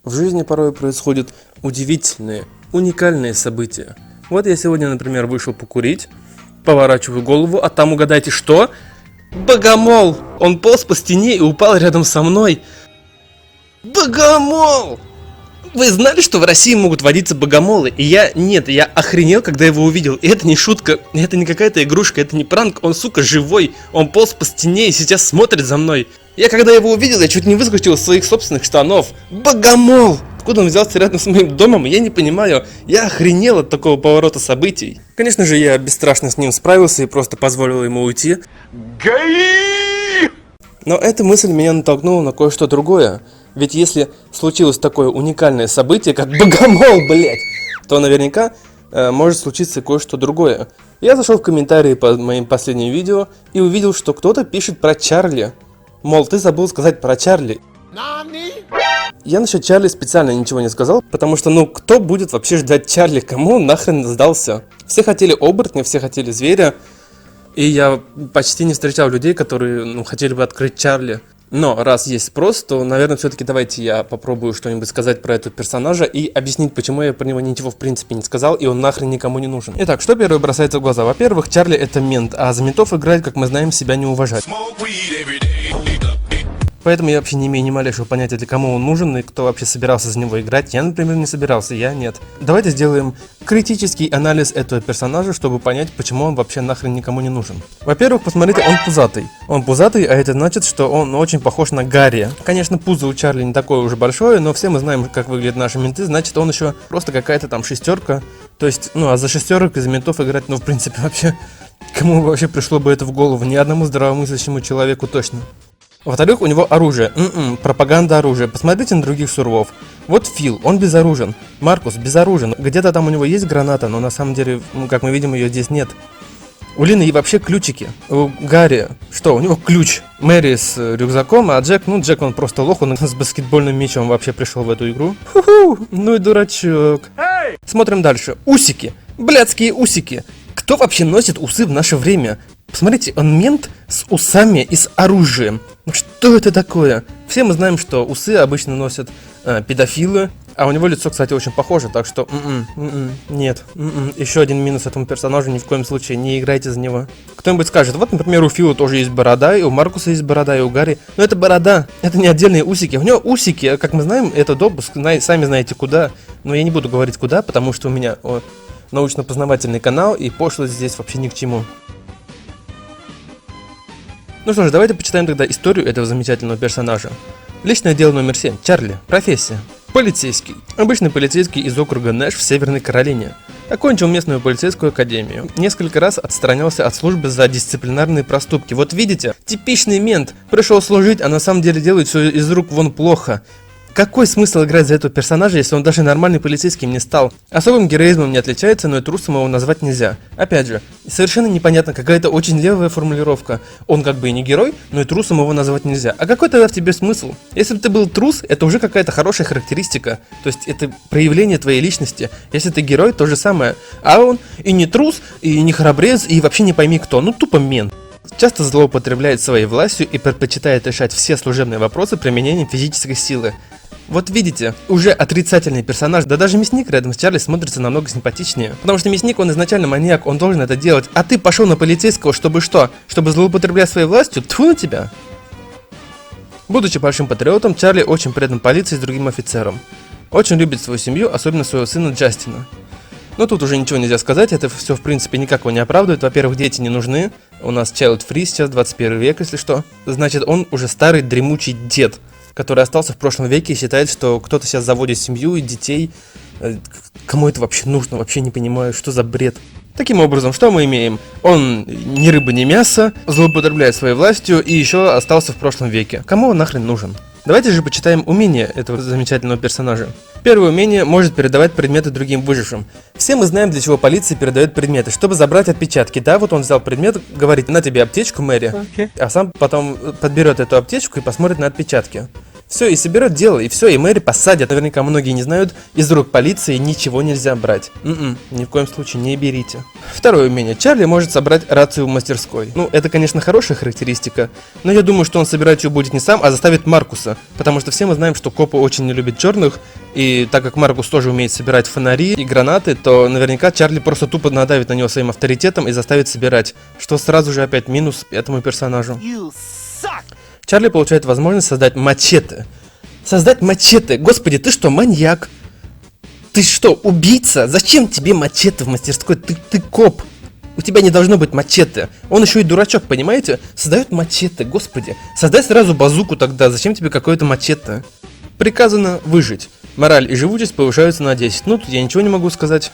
В жизни порой происходят удивительные, уникальные события. Вот я сегодня, например, вышел покурить, поворачиваю голову, а там угадайте что? Богомол! Он полз по стене и упал рядом со мной. Богомол! Вы знали, что в России могут водиться богомолы? И я охренел, когда его увидел. И это не шутка, это не какая-то игрушка, это не пранк, он, сука, живой. Он полз по стене и сейчас смотрит за мной. Я когда его увидел, я чуть не выскочил из своих собственных штанов. Богомол! Откуда он взялся рядом с моим домом, я не понимаю. Я охренел от такого поворота событий. Конечно же, я бесстрашно с ним справился и просто позволил ему уйти. Но эта мысль меня натолкнула на кое-что другое. Ведь если случилось такое уникальное событие, как богомол, блять, то наверняка может случиться кое-что другое. Я зашел в комментарии под моим последним видео и увидел, что кто-то пишет про Чарли. Мол, ты забыл сказать про Чарли. Я насчет Чарли специально ничего не сказал, потому что, кто будет вообще ждать Чарли? Кому он нахрен сдался? Все хотели оборотня, все хотели зверя. И я почти не встречал людей, которые, хотели бы открыть Чарли. Но раз есть спрос, то, наверное, все-таки давайте я попробую что-нибудь сказать про этого персонажа и объяснить, почему я про него ничего в принципе не сказал, и он нахрен никому не нужен. Итак, что первое бросается в глаза? Во-первых, Чарли это мент, а за ментов играть, как мы знаем, себя не уважать. Поэтому я вообще не имею ни малейшего понятия, для кому он нужен и кто вообще собирался за него играть. Я, например, не собирался, я нет. Давайте сделаем критический анализ этого персонажа, чтобы понять, почему он вообще нахрен никому не нужен. Во-первых, посмотрите, он пузатый. Он пузатый, а это значит, что он очень похож на Гарри. Конечно, пузо у Чарли не такое уже большое, но все мы знаем, как выглядят наши менты, значит, он еще просто какая-то там шестерка. То есть, а за шестерок из ментов играть, в принципе, вообще, кому вообще пришло бы это в голову? Ни одному здравомыслящему человеку точно. Во-вторых, у него оружие. Пропаганда оружия. Посмотрите на других сурвов. Вот Фил, он безоружен. Маркус безоружен. Где-то там у него есть граната, но на самом деле, как мы видим, ее здесь нет. У Лины и вообще ключики. У Гарри, что, у него ключ. Мэри с рюкзаком, а Джек, Джек он просто лох, он с баскетбольным мячом вообще пришел в эту игру. Ху-ху, ну и дурачок. Hey! Смотрим дальше. Усики. Блядские усики. Кто вообще носит усы в наше время? Посмотрите, он мент с усами и с оружием. Что это такое? Все мы знаем, что усы обычно носят педофилы, а у него лицо, кстати, очень похоже, так что нет. Еще один минус этому персонажу, ни в коем случае не играйте за него. Кто-нибудь скажет, вот, например, у Фила тоже есть борода, и у Маркуса есть борода, и у Гарри. Но это борода, это не отдельные усики. У него усики, как мы знаем, это допуск, сами знаете куда. Но я не буду говорить куда, потому что у меня научно-познавательный канал, и пошлость здесь вообще ни к чему. Ну что ж, давайте почитаем тогда историю этого замечательного персонажа. Личное дело номер 7. Чарли. Профессия. Полицейский. Обычный полицейский из округа Нэш в Северной Каролине. Окончил местную полицейскую академию. Несколько раз отстранялся от службы за дисциплинарные проступки. Вот видите, типичный мент. Пришел служить, а на самом деле делает все из рук вон плохо. Какой смысл играть за этого персонажа, если он даже нормальный полицейским не стал? Особым героизмом не отличается, но и трусом его назвать нельзя. Опять же, совершенно непонятно, какая-то очень левая формулировка. Он как бы и не герой, но и трусом его назвать нельзя. А какой тогда в тебе смысл? Если бы ты был трус, это уже какая-то хорошая характеристика. То есть это проявление твоей личности. Если ты герой, то же самое. А он и не трус, и не храбрец, и вообще не пойми кто. Тупо мент. Часто злоупотребляет своей властью и предпочитает решать все служебные вопросы применением физической силы. Вот видите, уже отрицательный персонаж, да даже мясник рядом с Чарли смотрится намного симпатичнее. Потому что мясник, он изначально маньяк, он должен это делать. А ты пошел на полицейского, чтобы что? Чтобы злоупотреблять своей властью? Тьфу на тебя! Будучи большим патриотом, Чарли очень предан полиции с другим офицером. Очень любит свою семью, особенно своего сына Джастина. Но тут уже ничего нельзя сказать, это все в принципе никак его не оправдывает. Во-первых, дети не нужны, у нас child free сейчас, 21 век, если что. Значит, он уже старый дремучий дед, который остался в прошлом веке и считает, что кто-то сейчас заводит семью и детей. Кому это вообще нужно? Вообще не понимаю, что за бред. Таким образом, что мы имеем? Он ни рыба, ни мясо, злоупотребляет своей властью и еще остался в прошлом веке. Кому он нахрен нужен? Давайте же почитаем умения этого замечательного персонажа. Первое умение может передавать предметы другим выжившим. Все мы знаем, для чего полиция передает предметы, чтобы забрать отпечатки. Да, вот он взял предмет, говорит, на тебе аптечку, Мэри, а сам потом подберет эту аптечку и посмотрит на отпечатки. Все, и соберет дело, и все, и Мэри посадят. Наверняка многие не знают, из рук полиции ничего нельзя брать. Ни в коем случае не берите. Второе умение. Чарли может собрать рацию в мастерской. Ну, это, конечно, хорошая характеристика, но я думаю, что он собирать ее будет не сам, а заставит Маркуса. Потому что все мы знаем, что копы очень не любят черных, и так как Маркус тоже умеет собирать фонари и гранаты, то наверняка Чарли просто тупо надавит на него своим авторитетом и заставит собирать, что сразу же опять минус этому персонажу. Чарли получает возможность создать мачете. Создать мачете? Господи, ты что, маньяк? Ты что, убийца? Зачем тебе мачете в мастерской? Ты коп. У тебя не должно быть мачете. Он еще и дурачок, понимаете? Создает мачете, господи. Создай сразу базуку тогда. Зачем тебе какое-то мачете? Приказано выжить. Мораль и живучесть повышаются на 10. Ну, тут я ничего не могу сказать.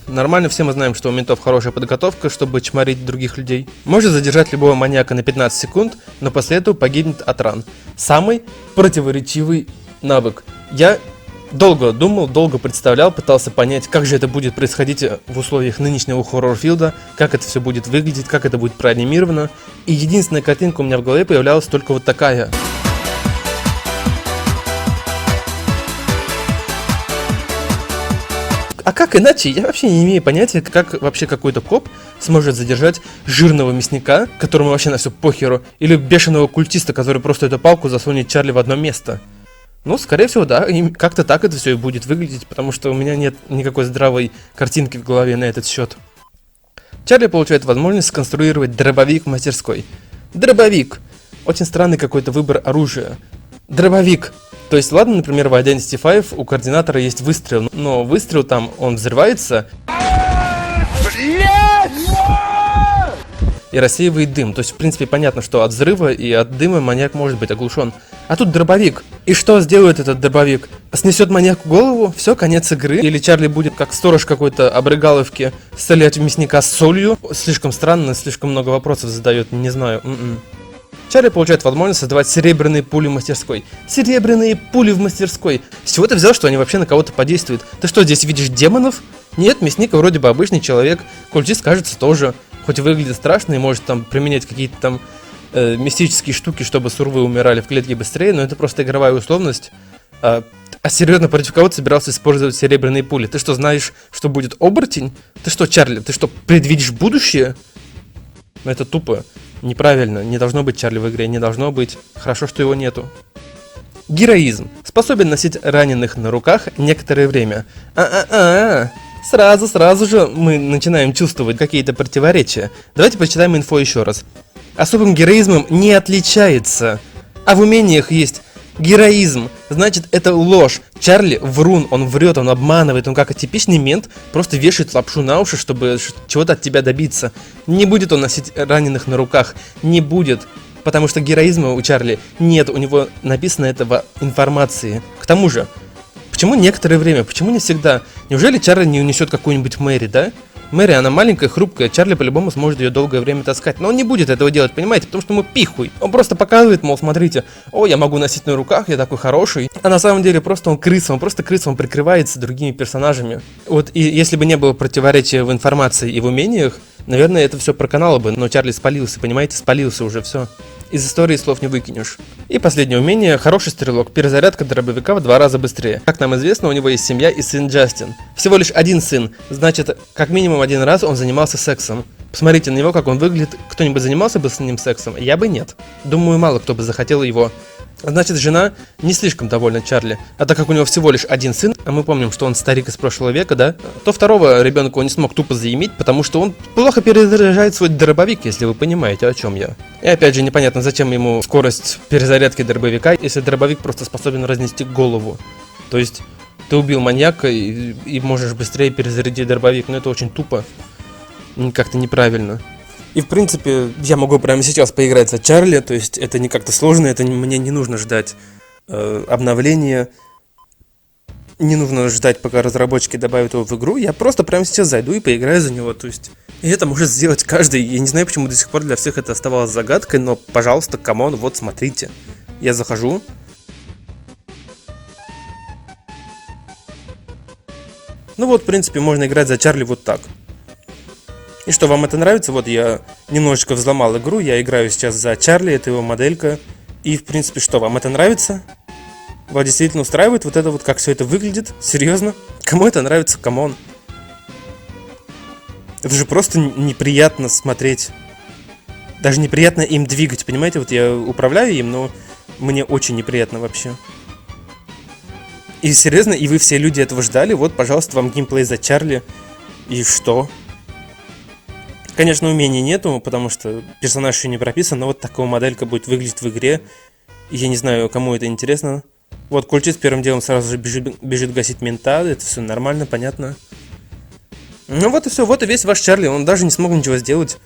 Нормально, все мы знаем, что у ментов хорошая подготовка, чтобы чморить других людей. Может задержать любого маньяка на 15 секунд, но после этого погибнет от ран. Самый противоречивый навык. Я долго думал, долго представлял, пытался понять, как же это будет происходить в условиях нынешнего хоррор-филда, как это все будет выглядеть, как это будет проанимировано. И единственная картинка у меня в голове появлялась только вот такая. А как иначе? Я вообще не имею понятия, как вообще какой-то коп сможет задержать жирного мясника, которому вообще на все похеру, или бешеного культиста, который просто эту палку засунет Чарли в одно место. Ну, скорее всего, да, и как-то так это все и будет выглядеть, потому что у меня нет никакой здравой картинки в голове на этот счет. Чарли получает возможность сконструировать дробовик в мастерской. Дробовик! Очень странный какой-то выбор оружия. Дробовик! То есть, ладно, например, в Identity V у координатора есть выстрел, но выстрел там, он взрывается и рассеивает дым. То есть, в принципе, понятно, что от взрыва и от дыма маньяк может быть оглушен. А тут дробовик. И что сделает этот дробовик? Снесет маньяку голову? Все, конец игры? Или Чарли будет, как сторож какой-то обрыгаловки, стрелять в мясника с солью? Слишком странно, слишком много вопросов задает, не знаю. Чарли получает возможность создавать серебряные пули в мастерской. Серебряные пули в мастерской. С чего ты взял, что они вообще на кого-то подействуют? Ты что, здесь видишь демонов? Нет, мясник вроде бы обычный человек. Культист, кажется, тоже. Хоть и выглядит страшно и может там применять какие-то там мистические штуки, чтобы сурвы умирали в клетке быстрее, но это просто игровая условность. А серьезно, против кого ты собирался использовать серебряные пули? Ты что, знаешь, что будет оборотень? Ты что, Чарли, ты что, предвидишь будущее? Ну это тупо. Неправильно, не должно быть Чарли в игре, не должно быть. Хорошо, что его нету. Героизм. Способен носить раненых на руках некоторое время. Сразу же мы начинаем чувствовать какие-то противоречия. Давайте прочитаем инфо еще раз. Особым героизмом не отличается. А в умениях есть героизм. Значит, это ложь. Чарли врун, он врет, он обманывает, он как типичный мент просто вешает лапшу на уши, чтобы чего-то от тебя добиться. Не будет он носить раненых на руках, не будет. Потому что героизма у Чарли нет, у него написано это в информации. К тому же, почему некоторое время, почему не всегда? Неужели Чарли не унесет какую-нибудь Мэри, да? Мэри, она маленькая, хрупкая, Чарли по-любому сможет ее долгое время таскать. Но он не будет этого делать, понимаете? Потому что ему пихуй. Он просто показывает, мол, смотрите, о, я могу носить на руках, я такой хороший. А на самом деле просто он крыса, он прикрывается другими персонажами. Вот и если бы не было противоречия в информации и в умениях, наверное, это все проканало бы. Но Чарли спалился, понимаете? Спалился уже, все. Из истории слов не выкинешь. И последнее умение. Хороший стрелок. Перезарядка дробовика в 2 раза быстрее. Как нам известно, у него есть семья и сын Джастин. Всего лишь один сын. Значит, как минимум один раз он занимался сексом. Посмотрите на него, как он выглядит. Кто-нибудь занимался бы с ним сексом? Я бы нет. Думаю, мало кто бы захотел его. Значит, жена не слишком довольна Чарли. А так как у него всего лишь один сын, а мы помним, что он старик из прошлого века, да, то второго ребенка он не смог тупо заиметь, потому что он плохо перезаряжает свой дробовик, если вы понимаете, о чем я. И опять же, непонятно, зачем ему скорость перезарядки дробовика, если дробовик просто способен разнести голову. То есть, ты убил маньяка и можешь быстрее перезарядить дробовик, но это очень тупо. Как-то неправильно. И в принципе, я могу прямо сейчас поиграть за Чарли, то есть это не как-то сложно, это мне не нужно ждать обновления, не нужно ждать, пока разработчики добавят его в игру, я просто прямо сейчас зайду и поиграю за него, то есть... И это может сделать каждый, я не знаю, почему до сих пор для всех это оставалось загадкой, но, пожалуйста, камон, вот смотрите, я захожу... Ну вот, в принципе, можно играть за Чарли вот так. И что, вам это нравится? Вот я немножечко взломал игру, я играю сейчас за Чарли, это его моделька. И, в принципе, что, вам это нравится? Вас действительно устраивает вот это вот, как все это выглядит? Серьезно? Кому это нравится? Камон. Это же просто неприятно смотреть. Даже неприятно им двигать, понимаете? Вот я управляю им, но мне очень неприятно вообще. И серьезно, и вы все люди этого ждали? Вот, пожалуйста, вам геймплей за Чарли. И что? Конечно, умений нету, потому что персонаж еще не прописан, но вот такая моделька будет выглядеть в игре. И я не знаю, кому это интересно. Вот, Кульчист первым делом сразу же бежит гасить мента, это все нормально, понятно. Ну вот и все, вот и весь ваш Чарли, он даже не смог ничего сделать.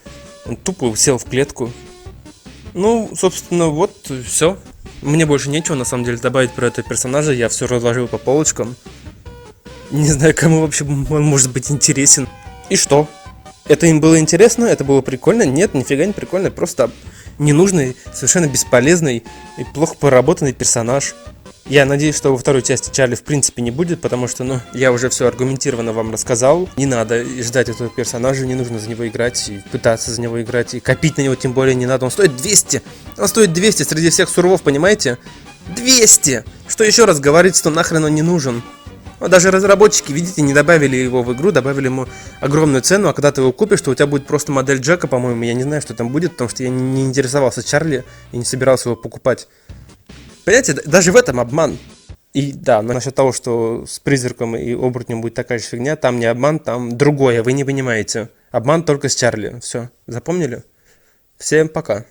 Он тупо сел в клетку. Ну, собственно, вот все. Мне больше нечего, на самом деле, добавить про этого персонажа, я все разложил по полочкам. Не знаю, кому вообще он может быть интересен. И что? Это им было интересно? Это было прикольно? Нет, нифига не прикольно, просто ненужный, совершенно бесполезный и плохо проработанный персонаж. Я надеюсь, что во второй части Чарли в принципе не будет, потому что, ну, я уже все аргументированно вам рассказал. Не надо ждать этого персонажа, не нужно за него играть и пытаться за него играть, и копить на него тем более не надо. Он стоит 200! Он стоит 200 среди всех сурвов, понимаете? 200! Что еще раз говорить, что нахрен он не нужен? Вот даже разработчики, видите, не добавили его в игру, добавили ему огромную цену, а когда ты его купишь, то у тебя будет просто модель Джека, по-моему, я не знаю, что там будет, потому что я не интересовался Чарли и не собирался его покупать. Понимаете, даже в этом обман. И да, насчет того, что с призраком и оборотнем будет такая же фигня, там не обман, там другое, вы не понимаете. Обман только с Чарли. Все, запомнили? Всем пока.